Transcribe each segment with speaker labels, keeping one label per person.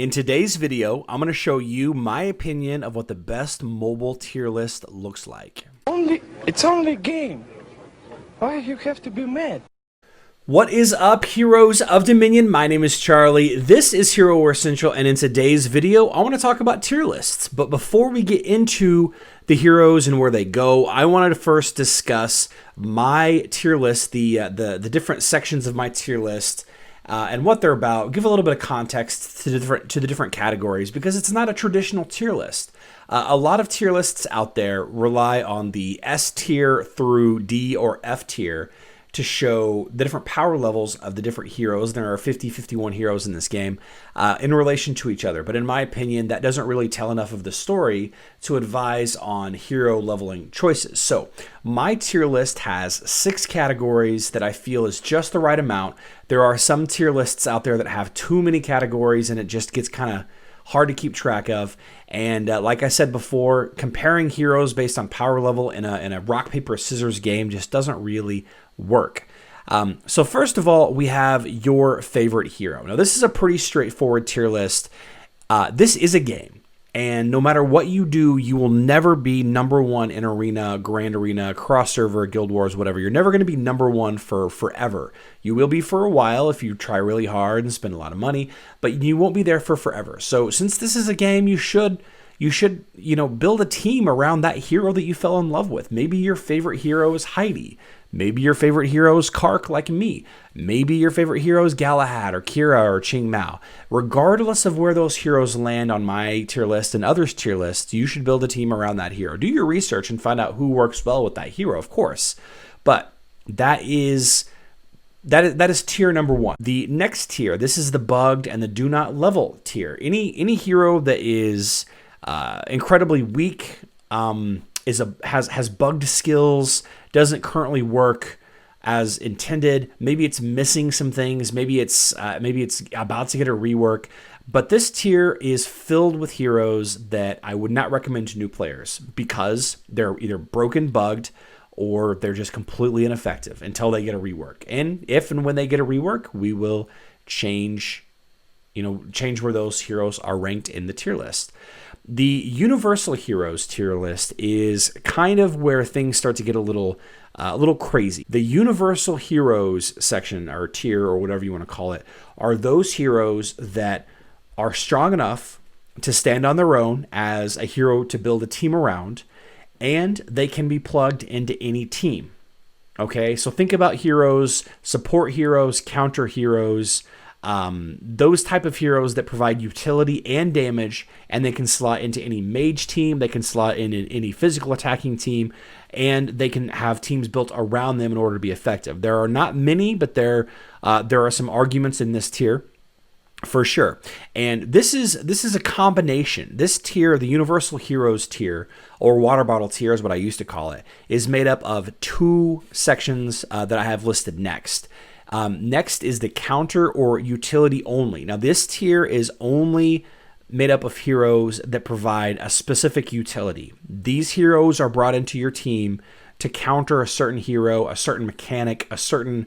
Speaker 1: In today's video, I'm going to show you my opinion of what the best mobile tier list looks like.
Speaker 2: It's only a game. Why you have to be mad?
Speaker 1: What is up, heroes of Dominion? My name is Charlie. This is Herowarscentral, and in today's video, I want to talk about tier lists. But before we get into the heroes and where they go, I wanted to first discuss my tier list, the different sections of my tier list, and what they're about. Give a little bit of context to the different categories, because it's not a traditional tier list. A lot of tier lists out there rely on the S tier through D or F tier to show the different power levels of the different heroes. There are 51 heroes in this game in relation to each other. But in my opinion, that doesn't really tell enough of the story to advise on hero leveling choices. So my tier list has 6 categories that I feel is just the right amount. There are some tier lists out there that have too many categories and it just gets kind of hard to keep track of. And like I said before, comparing heroes based on power level in a rock, paper, scissors game just doesn't really work. So first of all, we have your favorite hero. Now, this is a pretty straightforward tier list. This is a game, and no matter what you do, you will never be number one in Arena, Grand Arena, Cross Server, Guild Wars, whatever. You're never going to be number one for forever. You will be for a while if you try really hard and spend a lot of money, but you won't be there for forever. So since this is a game, you should build a team around that hero that you fell in love with. Maybe your favorite hero is Heidi. Maybe your favorite hero is Kark, like me. Maybe your favorite hero is Galahad or Kira or Qing Mao. Regardless of where those heroes land on my tier list and others' tier lists, you should build a team around that hero. Do your research and find out who works well with that hero, of course. But that is tier number 1. The next tier, this is the bugged and the do not level tier. Any hero that is incredibly weak, has bugged skills, doesn't currently work as intended. Maybe it's missing some things. Maybe it's about to get a rework. But this tier is filled with heroes that I would not recommend to new players because they're either broken, bugged, or they're just completely ineffective until they get a rework. And if and when they get a rework, we will change where those heroes are ranked in the tier list. The Universal Heroes tier list is kind of where things start to get a little crazy. The Universal Heroes section, or tier, or whatever you want to call it, are those heroes that are strong enough to stand on their own as a hero to build a team around, and they can be plugged into any team. Okay, so think about heroes, support heroes, counter heroes, those type of heroes that provide utility and damage, and they can slot into any mage team, they can slot in any physical attacking team, and they can have teams built around them in order to be effective. There are not many, but there are some arguments in this tier for sure. And this is a combination. This tier, the Universal Heroes tier, or water bottle tier is what I used to call it, is made up of 2 sections that I have listed next. Next is the counter or utility only. Now, this tier is only made up of heroes that provide a specific utility. These heroes are brought into your team to counter a certain hero, a certain mechanic, a certain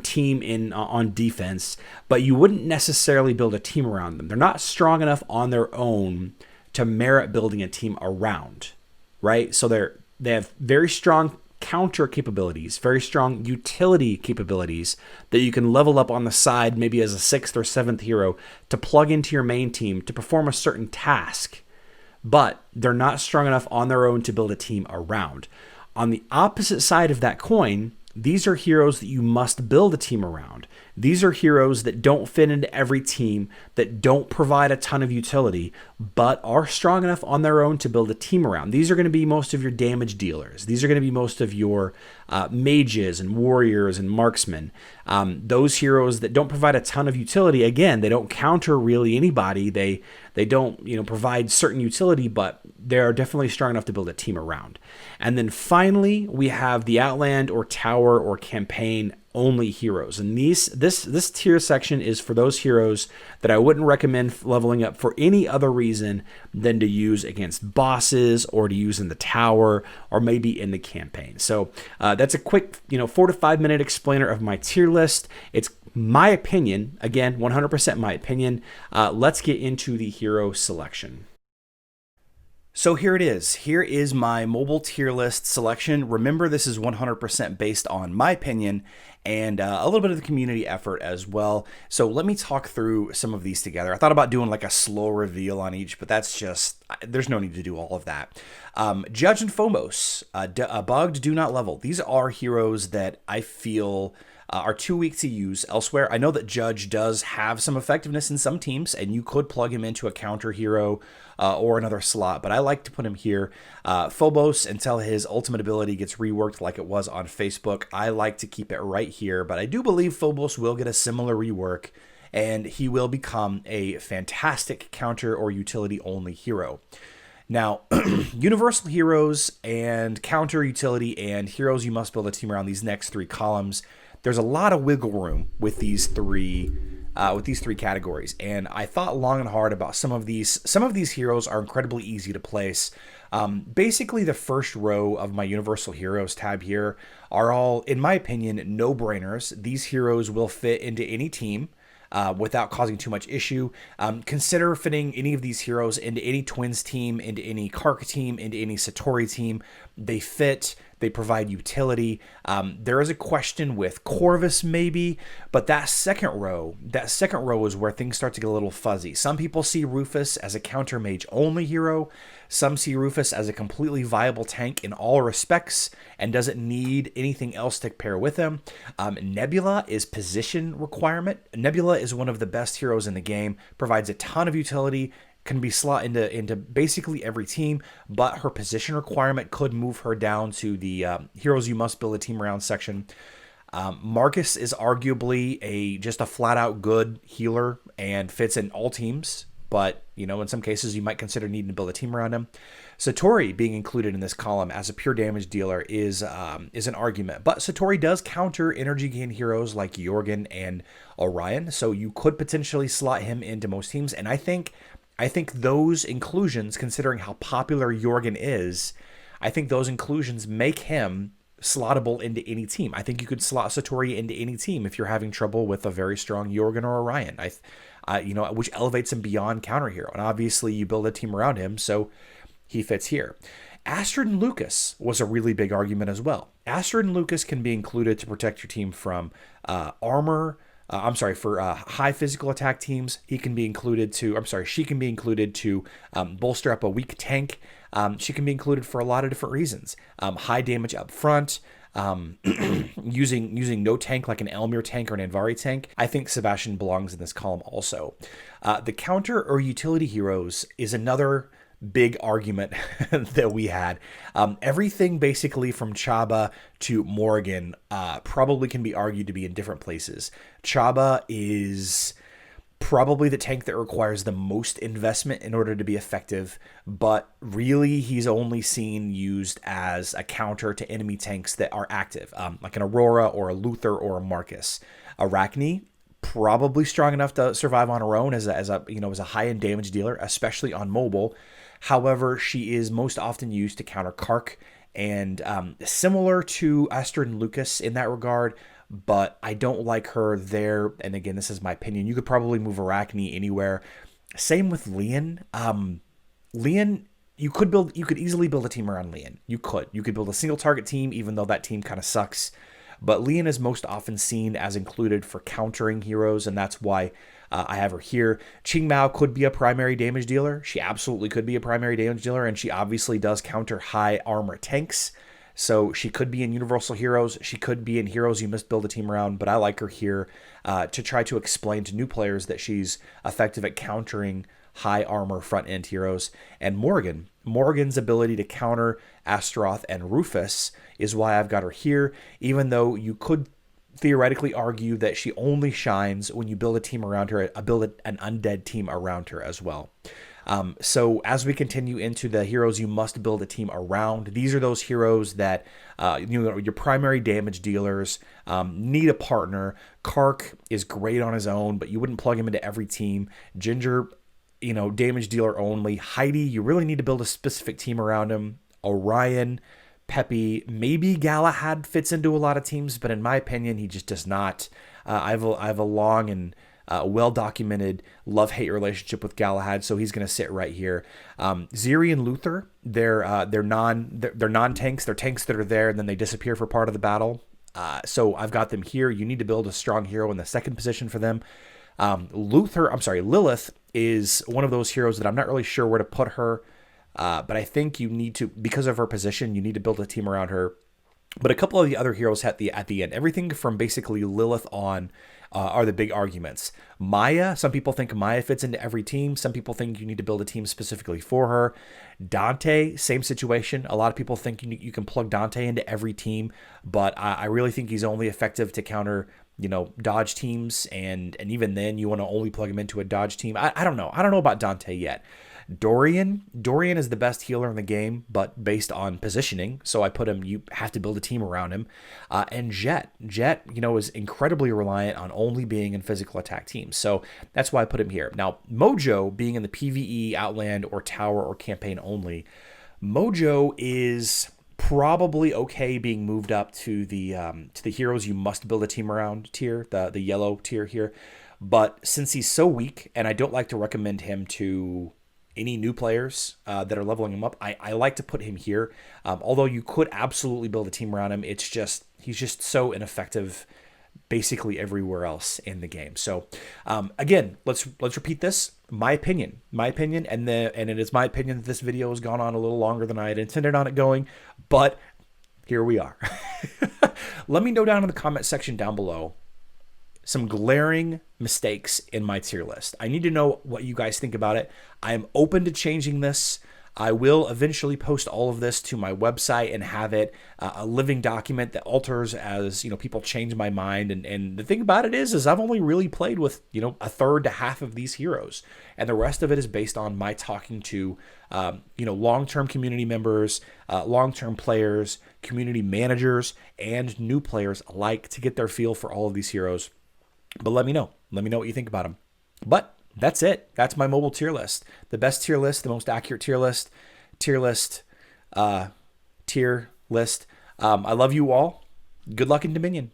Speaker 1: team on defense, but you wouldn't necessarily build a team around them. They're not strong enough on their own to merit building a team around, right? So they have very strong counter capabilities, very strong utility capabilities that you can level up on the side, maybe as a 6th or 7th hero, to plug into your main team to perform a certain task, but they're not strong enough on their own to build a team around. On the opposite side of that coin, these are heroes that you must build a team around. These are heroes that don't fit into every team, that don't provide a ton of utility, but are strong enough on their own to build a team around. These are going to be most of your damage dealers. These are going to be most of your mages and warriors and marksmen. Those heroes that don't provide a ton of utility, again, they don't counter really anybody. They don't provide certain utility, but they're definitely strong enough to build a team around. And then finally, we have the Outland or Tower or Campaign only heroes. And this tier section is for those heroes that I wouldn't recommend leveling up for any other reason than to use against bosses or to use in the tower or maybe in the campaign. So that's a quick 4 to 5 minute explainer of my tier list. It's my opinion, again, 100% my opinion. Let's get into the hero selection. So here it is. Here is my mobile tier list selection. Remember, this is 100% based on my opinion and a little bit of the community effort as well. So let me talk through some of these together. I thought about doing like a slow reveal on each, but that's just, there's no need to do all of that. Judge and Phobos, bugged, do not level. These are heroes that I feel are too weak to use elsewhere. I know that Judge does have some effectiveness in some teams, and you could plug him into a counter hero or another slot, but I like to put him here. Phobos, until his ultimate ability gets reworked like it was on Facebook, I like to keep it right here, but I do believe Phobos will get a similar rework, and he will become a fantastic counter or utility-only hero. Now, universal heroes and counter utility and heroes you must build a team around, these next three columns, there's a lot of wiggle room with these three categories, and I thought long and hard about some of these. Some of these heroes are incredibly easy to place. Basically, the first row of my Universal Heroes tab here are all, in my opinion, no-brainers. These heroes will fit into any team without causing too much issue. Consider fitting any of these heroes into any Twins team, into any Karka team, into any Satori team. They fit. They provide utility. There is a question with Corvus maybe, but that second row is where things start to get a little fuzzy. Some people see Rufus as a counter mage only hero. Some see Rufus as a completely viable tank in all respects and doesn't need anything else to pair with him. Nebula is position requirement. Nebula is one of the best heroes in the game, provides a ton of utility, can be slot into basically every team, but her position requirement could move her down to the heroes you must build a team around section. Marcus is arguably just a flat out good healer and fits in all teams, but in some cases you might consider needing to build a team around him. Satori being included in this column as a pure damage dealer is an argument, but Satori does counter energy gain heroes like Jorgen and Orion, so you could potentially slot him into most teams, and I think those inclusions, considering how popular Jorgen is, I think those inclusions make him slottable into any team. I think you could slot Satori into any team if you're having trouble with a very strong Jorgen or Orion, which elevates him beyond counter hero. And obviously you build a team around him, so he fits here. Astrid and Lucas was a really big argument as well. Astrid and Lucas can be included to protect your team from armor. For high physical attack teams, she can be included to bolster up a weak tank. She can be included for a lot of different reasons. High damage up front, using no tank like an Elmir tank or an Anvari tank. I think Sebastian belongs in this column also. The counter or utility heroes is another big argument that we had. Everything basically from Chaba to Morgan probably can be argued to be in different places. Chaba is probably the tank that requires the most investment in order to be effective, but really he's only seen used as a counter to enemy tanks that are active, like an Aurora or a Luther or a Marcus. Arachne, probably strong enough to survive on her own as a high-end damage dealer, especially on mobile. However, she is most often used to counter Kark, and similar to Astrid and Lucas in that regard, but I don't like her there. And again, this is my opinion. You could probably move Arachne anywhere. Same with Leon. Leon, you could easily build a team around Leon. You could build a single target team, even though that team kind of sucks. But Leon is most often seen as included for countering heroes, and that's why I have her here. Qingmao could be a primary damage dealer. She absolutely could be a primary damage dealer, and she obviously does counter high armor tanks. So she could be in Universal Heroes. She could be in Heroes you must build a team around, but I like her here to try to explain to new players that she's effective at countering high armor front end heroes. And Morgan's ability to counter Astaroth and Rufus is why I've got her here, even though you could theoretically argue that she only shines when you build a team around her, build an undead team around her as well. So as we continue into the heroes you must build a team around, these are those heroes that your primary damage dealers need a partner. Kark is great on his own, but you wouldn't plug him into every team. Ginger, damage dealer only. Heidi, you really need to build a specific team around him. Orion, Peppy, maybe Galahad fits into a lot of teams, but in my opinion, he just does not. I have a long and well-documented love-hate relationship with Galahad, so he's going to sit right here. Ziri and Luther, they're non-tanks. They're tanks that are there, and then they disappear for part of the battle. So I've got them here. You need to build a strong hero in the second position for them. Lilith is one of those heroes that I'm not really sure where to put her, but I think you need to, because of her position, you need to build a team around her. But a couple of the other heroes at the end, everything from basically Lilith on are the big arguments. Maya, some people think Maya fits into every team. Some people think you need to build a team specifically for her. Dante, same situation. A lot of people think you can plug Dante into every team, but I really think he's only effective to counter dodge teams, and even then you want to only plug him into a dodge team. I don't know. I don't know about Dante yet. Dorian is the best healer in the game, but based on positioning. So I put him, you have to build a team around him. And Jet, is incredibly reliant on only being in physical attack teams. So that's why I put him here. Now, Mojo being in the PvE, Outland, or Tower, or Campaign only, Mojo is probably okay being moved up to the heroes you must build a team around tier, the yellow tier here. But since he's so weak, and I don't like to recommend him to any new players that are leveling him up, I like to put him here. Although you could absolutely build a team around him, he's just so ineffective basically everywhere else in the game. So again, let's repeat this. My opinion, and it is my opinion that this video has gone on a little longer than I had intended on it going, but here we are. Let me know down in the comment section down below some glaring mistakes in my tier list. I need to know what you guys think about it. I am open to changing this. I will eventually post all of this to my website and have it a living document that alters as people change my mind. And the thing about it is I've only really played with a third to half of these heroes, and the rest of it is based on my talking to long-term community members, long-term players, community managers, and new players alike to get their feel for all of these heroes. But let me know what you think about them. But that's it. That's my mobile tier list. The best tier list, the most accurate tier list. I love you all. Good luck in Dominion.